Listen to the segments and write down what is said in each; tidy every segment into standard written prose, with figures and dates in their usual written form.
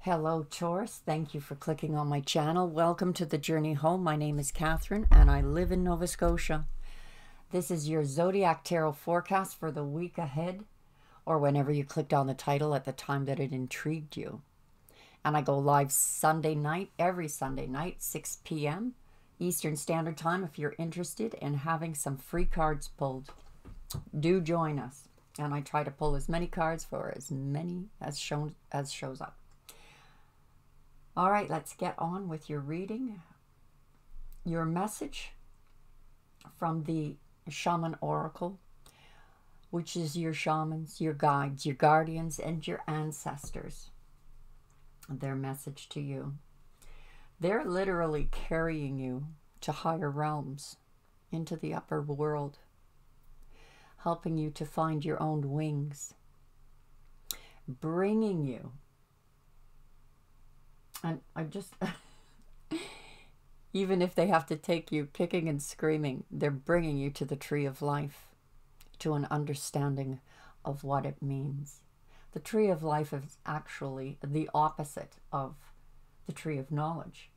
Hello, Taurus. Thank you for clicking on my channel. Welcome to the journey home. My name is Catherine, and I live in Nova Scotia. This is your Zodiac Tarot forecast for the week ahead, or whenever you clicked on the title at the time that it intrigued you. And I go live Sunday night, every Sunday night, 6 p.m. Eastern Standard Time. If you're interested in having some free cards pulled, do join us. And I try to pull as many cards for as many as shows up. All right, let's get on with your reading. Your message from the Shaman Oracle, which is your shamans, your guides, your guardians, and your ancestors. Their message to you. They're literally carrying you to higher realms, into the upper world, helping you to find your own wings, bringing you. And I just, even if they have to take you kicking and screaming, they're bringing you to the tree of life, to an understanding of what it means. The tree of life is actually the opposite of the tree of knowledge.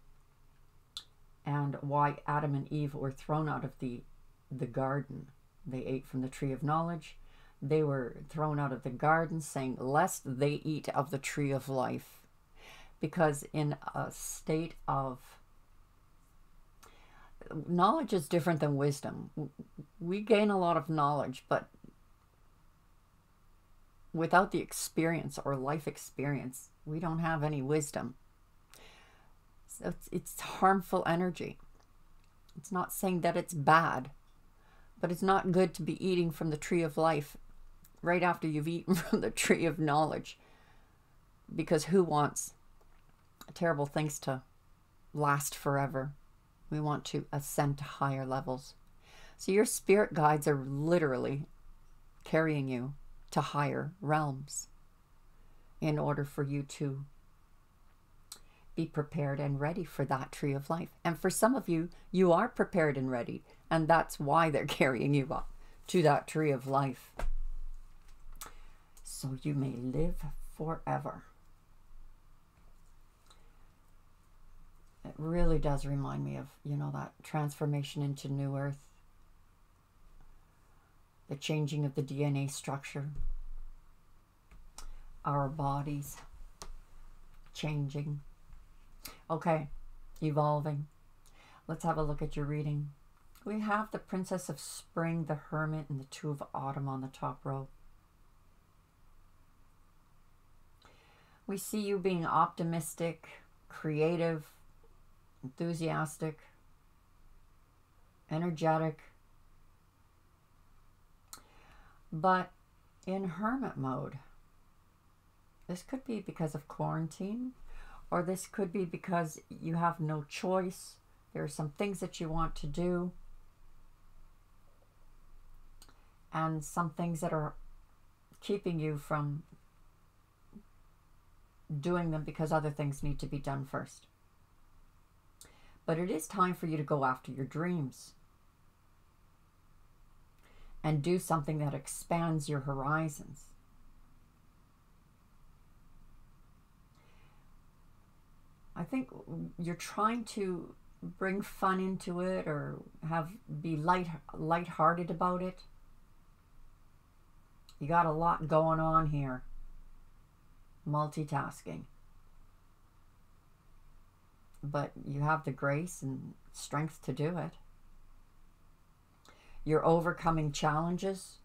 And why Adam and Eve were thrown out of the garden. They ate from the tree of knowledge. They were thrown out of the garden, saying, lest they eat of the tree of life. Because in a state of knowledge is different than wisdom. We gain a lot of knowledge, but without the experience or life experience, we don't have any wisdom. So it's harmful energy. It's not saying that it's bad, but it's not good to be eating from the tree of life right after you've eaten from the tree of knowledge. Because who wants terrible things to last forever? We want to ascend to higher levels. So your spirit guides are literally carrying you to higher realms in order for you to be prepared and ready for that tree of life. And for some of you, you are prepared and ready, and that's why they're carrying you up to that tree of life, so you may live forever. It really does remind me of, you know, that transformation into New Earth. The changing of the DNA structure. Our bodies changing. Okay, evolving. Let's have a look at your reading. We have the Princess of Spring, the Hermit, and the Two of Autumn on the top row. We see you being optimistic, creative, enthusiastic, energetic, but in hermit mode. This could be because of quarantine, or this could be because you have no choice. There are some things that you want to do, and some things that are keeping you from doing them because other things need to be done first. But it is time for you to go after your dreams and do something that expands your horizons. I think you're trying to bring fun into it, or be lighthearted about it. You got a lot going on here. Multitasking. But you have the grace and strength to do it. You're overcoming challenges.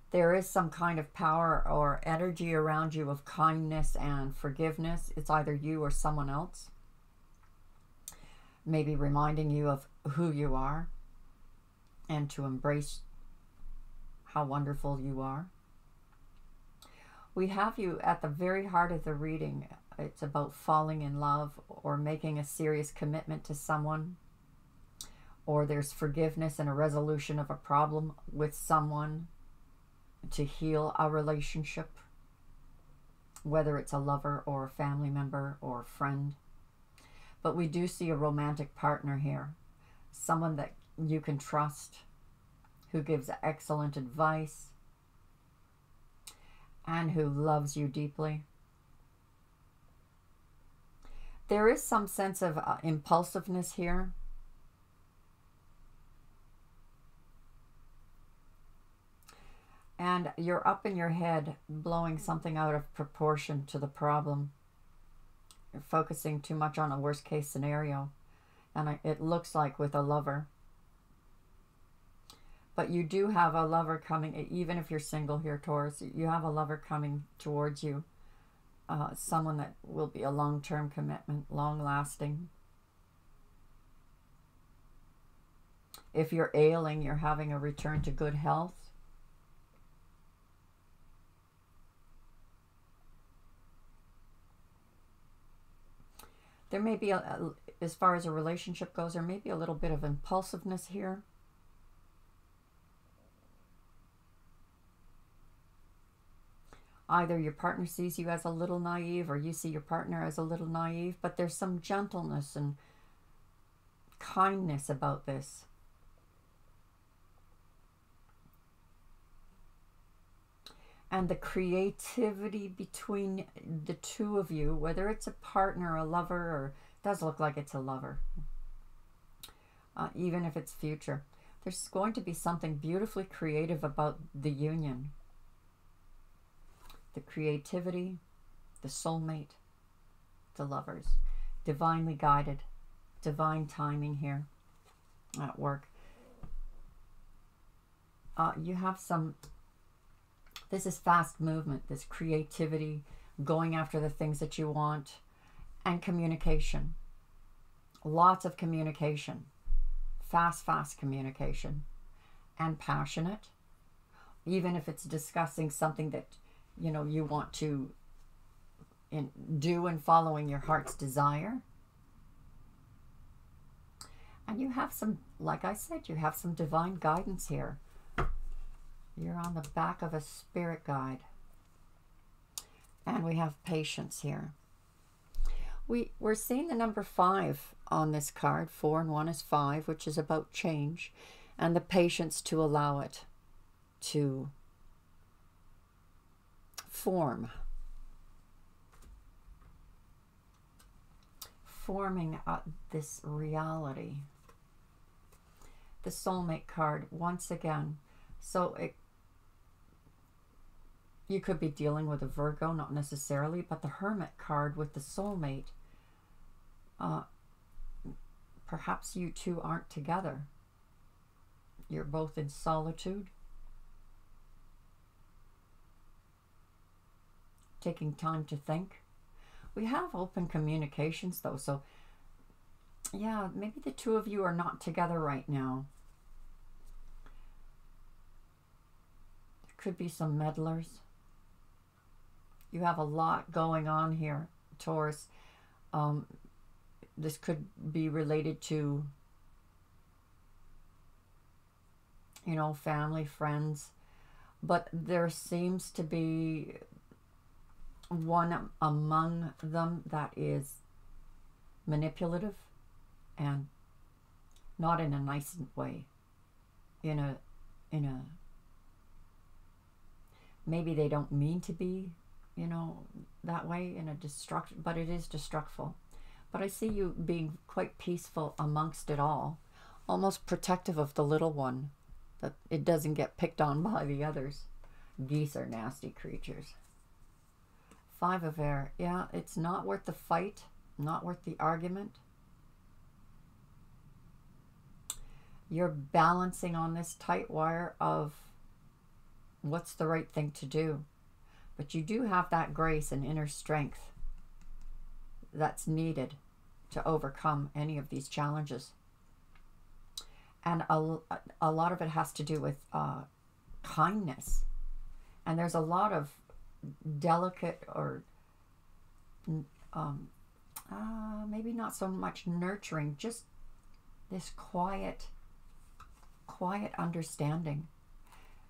There is some kind of power or energy around you of kindness and forgiveness. It's either you or someone else. Maybe reminding you of who you are and to embrace how wonderful you are. We have you at the very heart of the reading. It's about falling in love or making a serious commitment to someone. Or there's forgiveness and a resolution of a problem with someone to heal a relationship. Whether it's a lover or a family member or a friend. But we do see a romantic partner here. Someone that you can trust, who gives excellent advice, and who loves you deeply. There is some sense of impulsiveness here. And you're up in your head blowing something out of proportion to the problem. You're focusing too much on a worst case scenario. And it looks like with a lover. But you do have a lover coming, even if you're single here, Taurus, you have a lover coming towards you. Someone that will be a long-term commitment, long-lasting. If you're ailing, you're having a return to good health. There may be, as far as a relationship goes, there may be a little bit of impulsiveness here. Either your partner sees you as a little naive or you see your partner as a little naive, but there's some gentleness and kindness about this. And the creativity between the two of you, whether it's a partner, a lover, or it does look like it's a lover, even if it's future, there's going to be something beautifully creative about the union. The creativity, the soulmate, the lovers, divinely guided, divine timing here at work. You have some, this is fast movement, this creativity, going after the things that you want, and communication. Lots of communication, fast communication, and passionate, even if it's discussing something that you know you want to do and following your heart's desire. And you have some, like I said, you have some divine guidance here. You're on the back of a spirit guide. And we have patience here. We're seeing the number 5 on this card. 4 and 1 is 5, which is about change. And the patience to allow it to form. Forming this reality. The soulmate card, once again. So you could be dealing with a Virgo, not necessarily, but the Hermit card with the soulmate. Perhaps you two aren't together. You're both in solitude. Taking time to think. We have open communications though, so yeah, maybe the two of you are not together right now. There could be some meddlers. You have a lot going on here, Taurus. This could be related to, you know, family, friends, but there seems to be one among them that is manipulative and not in a nice way, in a maybe they don't mean to be, you know, that way, in a but it is destructful. But I see you being quite peaceful amongst it all, almost protective of the little one, that it doesn't get picked on by the others. Geese are nasty creatures. 5 of air. Yeah, it's not worth the fight, not worth the argument. You're balancing on this tight wire of what's the right thing to do. But you do have that grace and inner strength that's needed to overcome any of these challenges. And a lot of it has to do with kindness. And there's a lot of delicate or maybe not so much nurturing, just this quiet understanding.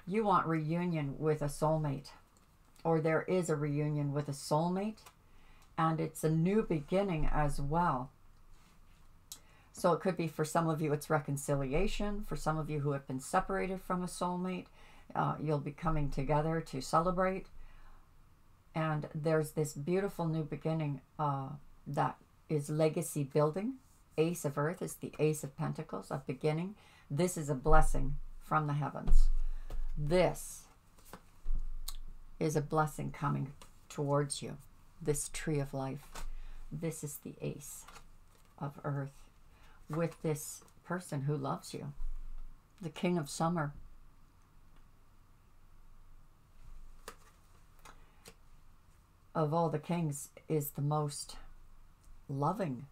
You want reunion with a soulmate, or there is a reunion with a soulmate, and it's a new beginning as well. So it could be, for some of you, it's reconciliation. For some of you who have been separated from a soulmate, you'll be coming together to celebrate. And there's this beautiful new beginning that is legacy building. Ace of Earth is the Ace of Pentacles, a beginning. This is a blessing from the heavens. This is a blessing coming towards you. This tree of life. This is the Ace of Earth with this person who loves you. The King of Summer. Of all the kings is the most loving.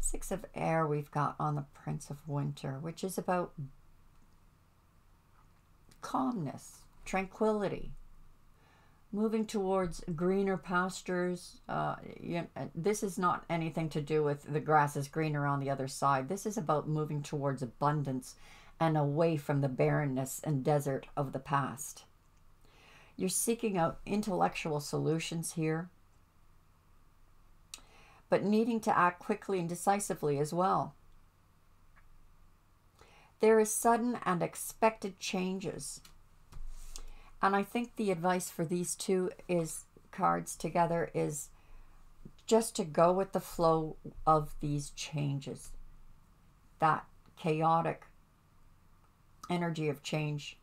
Six of Air we've got on the Prince of Winter, which is about calmness, tranquility, moving towards greener pastures. This is not anything to do with the grass is greener on the other side. This is about moving towards abundance and away from the barrenness and desert of the past. You're seeking out intellectual solutions here, but needing to act quickly and decisively as well. There is sudden and expected changes. And I think the advice for these two cards together is just to go with the flow of these changes. That chaotic energy of change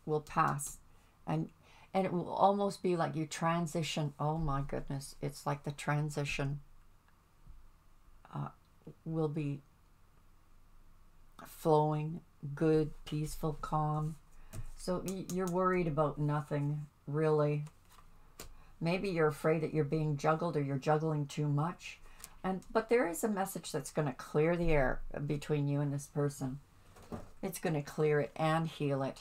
will pass. And it will almost be like you transition. Oh my goodness. It's like the transition will be flowing, good, peaceful, calm. So you're worried about nothing, really. Maybe you're afraid that you're being juggled or you're juggling too much. But there is a message that's going to clear the air between you and this person. It's going to clear it and heal it.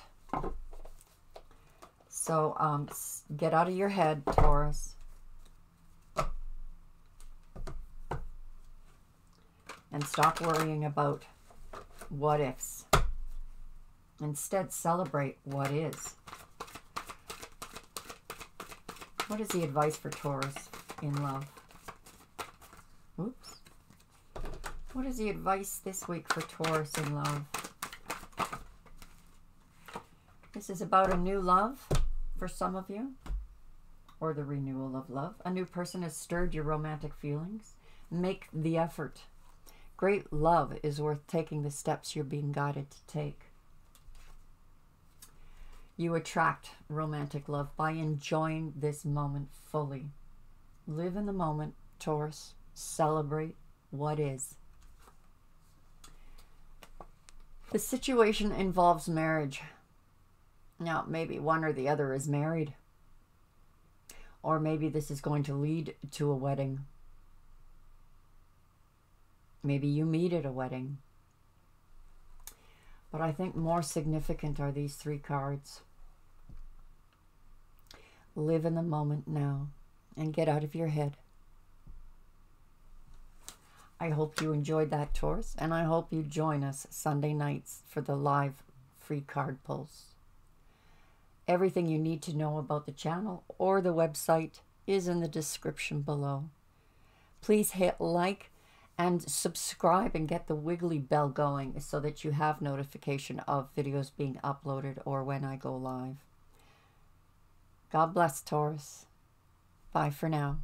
So get out of your head, Taurus. And stop worrying about what ifs. Instead, celebrate what is. What is the advice for Taurus in love? Oops. What is the advice this week for Taurus in love? This is about a new love for some of you, or the renewal of love. A new person has stirred your romantic feelings. Make the effort. Great love is worth taking the steps you're being guided to take. You attract romantic love by enjoying this moment fully. Live in the moment, Taurus. Celebrate what is. The situation involves marriage. Now, maybe one or the other is married. Or maybe this is going to lead to a wedding. Maybe you meet at a wedding. But I think more significant are these three cards. Live in the moment now and get out of your head. I hope you enjoyed that, Taurus, and I hope you join us Sunday nights for the live free card pulls. Everything you need to know about the channel or the website is in the description below. Please hit like and subscribe and get the wiggly bell going so that you have notification of videos being uploaded or when I go live. God bless, Taurus. Bye for now.